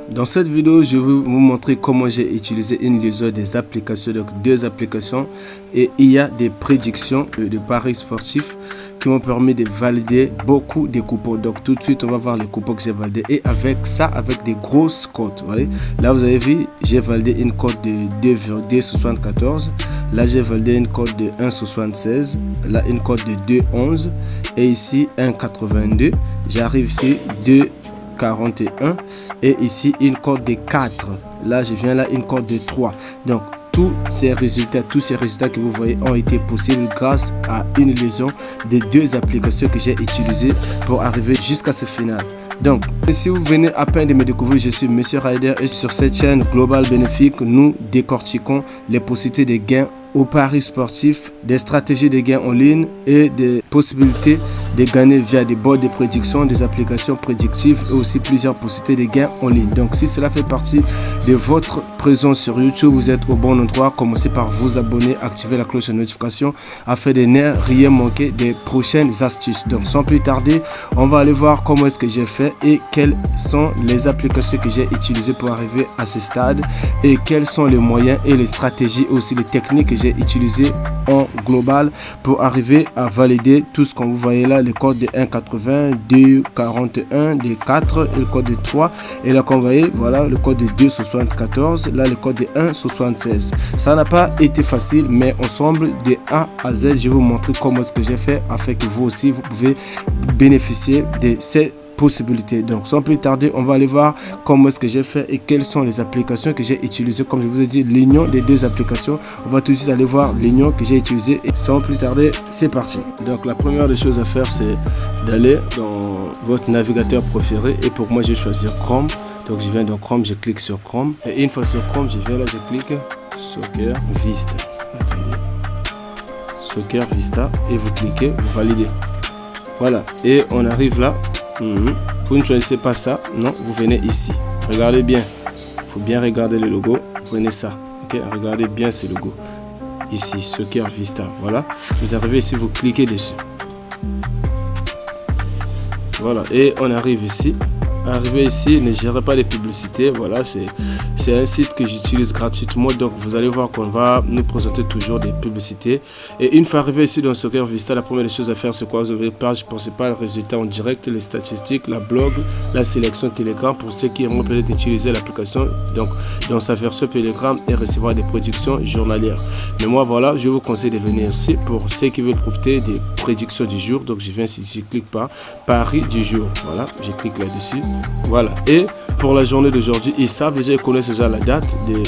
Dans cette vidéo, je vais vous montrer comment j'ai utilisé une liaison des applications, donc deux applications, et il y a des prédictions de paris sportifs qui m'ont permis de valider beaucoup de coupons. Donc tout de suite, on va voir les coupons que j'ai validés, et avec ça, avec des grosses cotes. Vous voyez, là vous avez vu, j'ai validé une cote de 2,74. Là j'ai validé une cote de 1,76. Là une cote de 2,11 et ici 1,82. J'arrive ici 2,41 et ici une cote de 4. Là je viens là une cote de 3. Donc tous ces résultats que vous voyez ont été possibles grâce à une liaison des deux applications que j'ai utilisées pour arriver jusqu'à ce final. Donc si vous venez à peine de me découvrir, je suis Monsieur Rider et sur cette chaîne Global Bénéfique, nous décortiquons les possibilités de gains aux paris sportifs, des stratégies de gains en ligne et des possibilités de gagner via des boards de prédiction, des applications prédictives et aussi plusieurs possibilités de gains en ligne. Donc si cela fait partie de votre présence sur YouTube, vous êtes au bon endroit. Commencez par vous abonner, activer la cloche de notification afin de ne rien manquer des prochaines astuces. Donc sans plus tarder, on va aller voir comment est-ce que j'ai fait et quelles sont les applications que j'ai utilisées pour arriver à ce stade et quels sont les moyens et les stratégies et aussi les techniques que j'ai utilisées en global pour arriver à valider tout ce qu'on vous voyez là, le code de 1,80, 2,41, de 4 et le code de 3, et là comme vous voyez, voilà le code de 2,74, là le code de 1,76. Ça n'a pas été facile, mais ensemble de A à Z, je vais vous montrer comment est-ce que j'ai fait afin que vous aussi vous pouvez bénéficier de ces possibilités. Donc sans plus tarder, on va aller voir comment est-ce que j'ai fait et quelles sont les applications que j'ai utilisées. Comme je vous ai dit, l'union des deux applications, on va tout de suite aller voir l'union que j'ai utilisée, et sans plus tarder, c'est parti. Donc la première des choses à faire, c'est d'aller dans votre navigateur préféré, et pour moi je vais choisir Chrome. Donc je viens dans Chrome, je clique sur Chrome, et une fois sur Chrome, je viens là, je clique Soccer Vista. Soccer Vista, et vous cliquez, vous validez. Voilà, et on arrive là. Vous ne choisissez pas ça, non, vous venez ici. Regardez bien, il faut bien regarder le logo. Prenez ça, ok, regardez bien ce logo. Ici, Soccer Vista, voilà. Vous arrivez ici, vous cliquez dessus. Voilà, et on arrive ici. Arrivé ici, ne gérez pas les publicités. Voilà, c'est un site que j'utilise gratuitement. Donc vous allez voir qu'on va nous présenter toujours des publicités. Et une fois arrivé ici dans Soccer Vista, la première des choses à faire, c'est quoi? Vous avez page principale, résultats en direct, les statistiques, la blog, la sélection Telegram pour ceux qui aimeraient peut-être utiliser l'application donc dans sa version Telegram et recevoir des prédictions journalières. Mais moi voilà, je vous conseille de venir ici pour ceux qui veulent profiter des prédictions du jour. Donc je viens ici, je clique par Paris du jour. Voilà, je clique là-dessus. Voilà, et pour la journée d'aujourd'hui, ils savent déjà, ils connaissent déjà la date de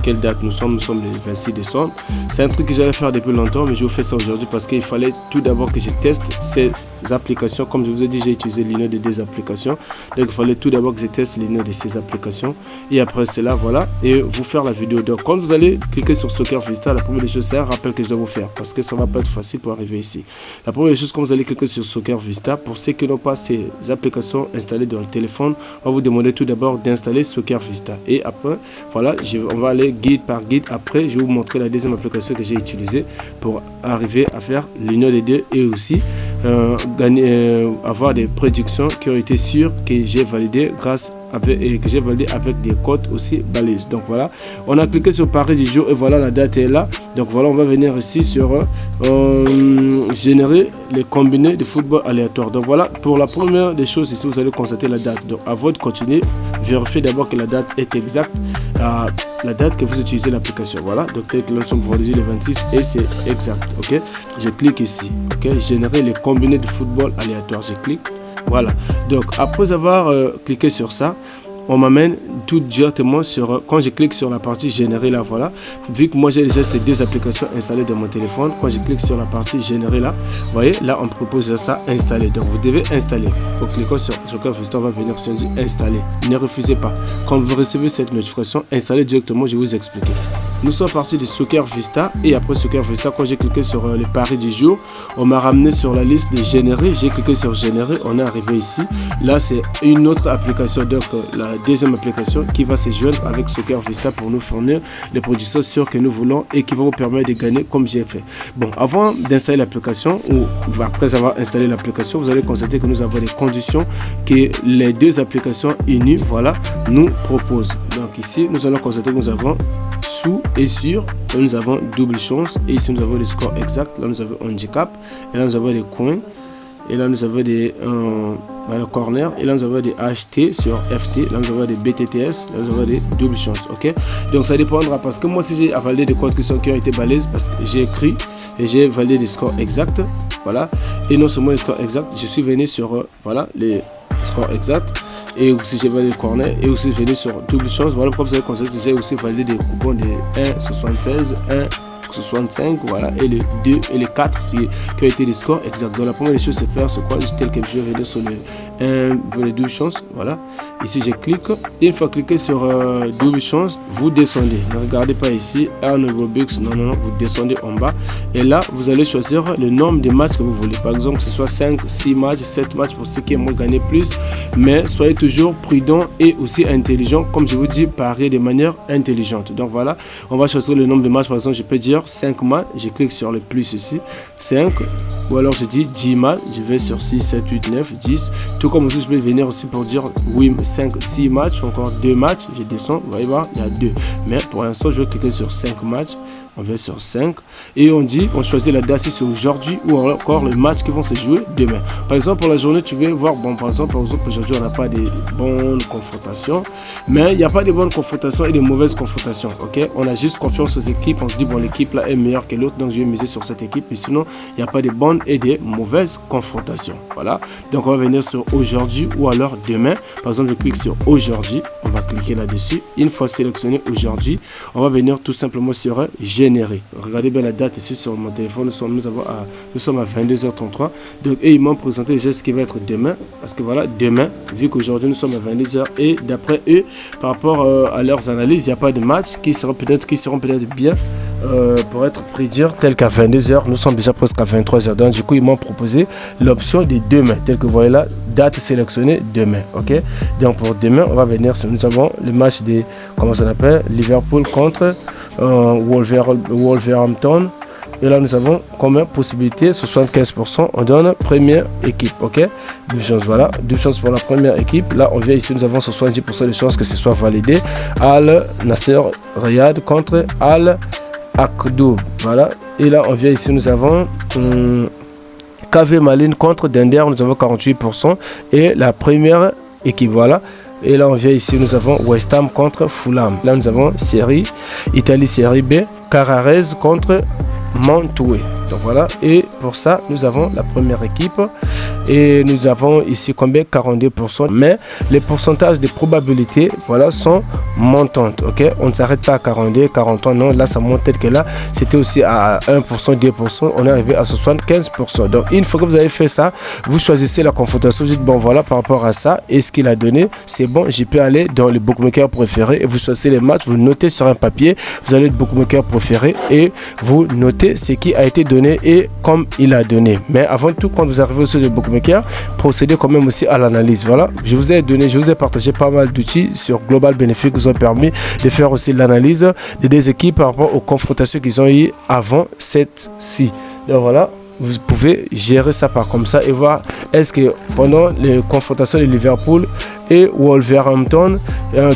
quelle date nous sommes le 26 décembre. C'est un truc que j'allais faire depuis longtemps, mais je vous fais ça aujourd'hui parce qu'il fallait tout d'abord que je teste ces applications. Comme je vous ai dit, j'ai utilisé l'union de deux applications, donc il fallait tout d'abord que je teste l'union de ces applications, et après cela, voilà, et vous faire la vidéo. Donc quand vous allez cliquer sur Soccer Vista, la première des choses, c'est un rappel que je dois vous faire parce que ça va pas être facile pour arriver ici. La première des choses, quand vous allez cliquer sur Soccer Vista, pour ceux qui n'ont pas ces applications installées dans le téléphone, on va vous demander tout d'abord d'installer Soccer Vista, et après voilà, on va aller guide par guide. Après je vais vous montrer la deuxième application que j'ai utilisée pour arriver à faire l'union des deux et aussi avoir des prédictions qui ont été sûres, que j'ai validé avec des codes aussi balises. Donc voilà, on a cliqué sur Paris du jour et voilà, la date est là. Donc voilà, on va venir ici sur générer les combinés de football aléatoire. Donc voilà, pour la première des choses ici, vous allez constater la date. Donc avant de continuer, vérifiez d'abord que la date est exacte à la date que vous utilisez l'application. Voilà, donc nous sommes vendredi le 26 et c'est exact. Ok, je clique ici, ok, générer les combinés de football aléatoire, je clique. Voilà, donc après avoir cliqué sur ça, on m'amène tout directement sur, quand je clique sur la partie générer là, voilà, vu que moi j'ai déjà ces deux applications installées dans mon téléphone, quand je clique sur la partie générer là, vous voyez, là on me propose ça installer, donc vous devez installer. En cliquant sur Soccer Vista, on va venir sur installer, ne refusez pas. Quand vous recevez cette notification, installez directement, je vais vous expliquer. nous sommes partis de Soccer Vista et après Soccer Vista, quand j'ai cliqué sur les paris du jour, on m'a ramené sur la liste de générer. J'ai cliqué sur générer, on est arrivé ici. Là, c'est une autre application, donc la deuxième application qui va se joindre avec Soccer Vista pour nous fournir les productions sûres que nous voulons et qui vont vous permettre de gagner comme j'ai fait. Bon, avant d'installer l'application ou après avoir installé l'application, vous allez constater que nous avons des conditions que les deux applications unies, voilà, nous proposent. Donc ici, nous allons constater que nous avons sous et sur, là nous avons double chance, et ici nous avons les scores exacts, là nous avons handicap, et là nous avons des coins, et là nous avons des voilà, corner, et là nous avons des HT sur FT, là nous avons des BTTS, là nous avons des double chance, ok. Donc ça dépendra, parce que moi si j'ai validé des codes qui ont été balaises, parce que j'ai écrit et j'ai validé des scores exacts, voilà, et non seulement les scores exacts, je suis venu sur voilà les scores exacts, et aussi j'ai validé le corner, et aussi venu sur double chance. Voilà pourquoi vous avez constaté que j'ai aussi validé des coupons de 1,76, 1,65, voilà, et les 2 et les 4 qui ont été les scores exacts. Donc la première des choses c'est faire c'est quoi, tel que je vais venir sur les double chance, voilà. Ici je clique, et une fois cliqué sur double chance, vous descendez, ne regardez pas ici un Robux, non, vous descendez en bas, et là vous allez choisir le nombre de matchs que vous voulez, par exemple que ce soit 5, 6 matchs, 7 matchs pour ceux qui aiment gagner plus, mais soyez toujours prudent et aussi intelligent, comme je vous dis, parier de manière intelligente. Donc voilà, on va choisir le nombre de matchs, par exemple je peux dire 5 matchs, je clique sur le plus ici, 5, ou alors je dis 10 matchs, je vais sur 6, 7, 8, 9, 10, tout comme aussi je peux venir aussi pour dire oui, 5, 6 matchs, encore 2 matchs, je descends, vous voyez voir, il y a 2, mais pour l'instant je vais cliquer sur 5 matchs. On va sur 5 et on dit, on choisit la date si c'est aujourd'hui ou encore le match qui vont se jouer demain. Par exemple, pour la journée, tu veux voir, bon, par exemple, aujourd'hui, on n'a pas de bonnes confrontations, mais il n'y a pas de bonnes confrontations et de mauvaises confrontations, ok? On a juste confiance aux équipes, on se dit, bon, l'équipe là est meilleure que l'autre, donc je vais miser sur cette équipe, mais sinon, il n'y a pas de bonnes et de mauvaises confrontations, voilà. Donc, on va venir sur aujourd'hui ou alors demain. Par exemple, je clique sur aujourd'hui, on va cliquer là-dessus. Une fois sélectionné aujourd'hui, on va venir tout simplement sur générer. Regardez bien la date ici sur mon téléphone, nous sommes à 22h33. Donc et ils m'ont présenté déjà ce qui va être demain, parce que voilà, demain, vu qu'aujourd'hui nous sommes à 22h, et d'après eux, par rapport à leurs analyses, il n'y a pas de match qui seront peut-être bien pour être prédire tel qu'à 22h. Nous sommes déjà presque à 23h. Donc du coup ils m'ont proposé l'option de demain, tel que vous voyez là, date sélectionnée demain, ok. Donc pour demain on va venir, nous avons le match de, comment ça s'appelle, Liverpool contre Wolverhampton, et là nous avons combien possibilités, 75%, on donne première équipe, ok. Deux chances, voilà, deux chances pour la première équipe. Là on vient ici, nous avons 70% de chances que ce soit validé. Al Nasser Riyad contre Al Akdoub, voilà. Et là on vient ici, nous avons KV Malines contre Dender, nous avons 48%, et la première équipe, voilà. Et là on vient ici, nous avons West Ham contre Fulham. Là nous avons série Italie série B, Carrarese contre Mantoue. Donc voilà, et pour ça nous avons la première équipe et nous avons ici combien, 42%, mais les pourcentages de probabilité, voilà, sont montantes, ok. On ne s'arrête pas à 42, 43, non, là ça monte tel que là c'était aussi à 1%, 2%, on est arrivé à 75%. Donc une fois que vous avez fait ça, vous choisissez la confrontation, vous dites bon voilà, par rapport à ça et ce qu'il a donné, c'est bon, j'ai pu aller dans les bookmakers préférés, et vous choisissez les matchs, vous notez sur un papier, vous allez le bookmaker préféré et vous notez ce qui a été donné et comme il a donné. Mais avant tout, quand vous arrivez sur le bookmaker, procédez quand même aussi à l'analyse. Voilà, je vous ai partagé pas mal d'outils sur Global Benefit qui vous ont permis de faire aussi l'analyse des équipes par rapport aux confrontations qu'ils ont eues avant cette-ci. Donc voilà, vous pouvez gérer ça par comme ça et voir est-ce que pendant les confrontations de Liverpool et Wolverhampton,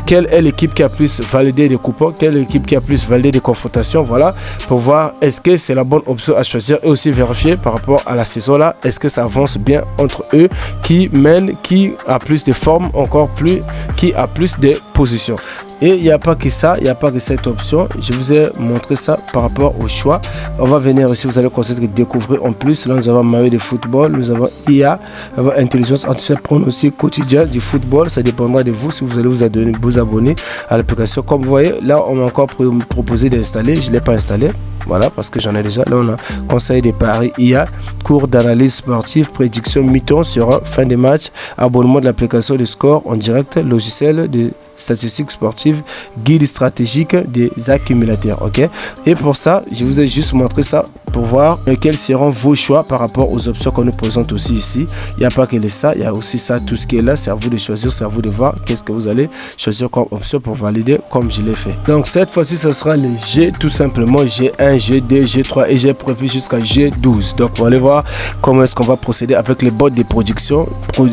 quelle est l'équipe qui a plus validé des coupons, quelle est l'équipe qui a plus validé des confrontations, voilà, pour voir est-ce que c'est la bonne option à choisir, et aussi vérifier par rapport à la saison là, est-ce que ça avance bien entre eux, qui mène, qui a plus de forme, encore plus, qui a plus de positions. Et il n'y a pas que ça, il n'y a pas que cette option. Je vous ai montré ça par rapport au choix. On va venir ici, vous allez constater que découvrir en plus. Là, nous avons maillot de football, nous avons IA, nous avons intelligence artificielle, pronostic quotidien du football. Ça dépendra de vous si vous allez vous abonner à l'application. Comme vous voyez, là, on m'a encore proposé d'installer. Je ne l'ai pas installé. Voilà, parce que j'en ai déjà. Là, on a conseil des paris IA, cours d'analyse sportive, prédiction mi-temps sur fin de match, abonnement de l'application de score en direct, logiciel de statistiques sportives, guide stratégique des accumulateurs. Ok, et pour ça, je vous ai juste montré ça pour voir quels seront vos choix par rapport aux options qu'on nous présente aussi ici. Il n'y a pas que ça, il y a aussi ça, tout ce qui est là, c'est à vous de choisir, c'est à vous de voir qu'est-ce que vous allez choisir comme option pour valider comme je l'ai fait. Donc cette fois-ci, ce sera le G, tout simplement G1, G2, G3 et j'ai prévu jusqu'à G12. Donc on va aller voir comment est-ce qu'on va procéder avec les bots de production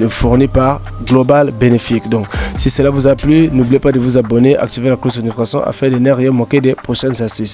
fournis par Global Benefit. Donc si cela vous a plu, n'oubliez pas de vous abonner, activer la cloche de notification afin de ne rien manquer des prochaines astuces.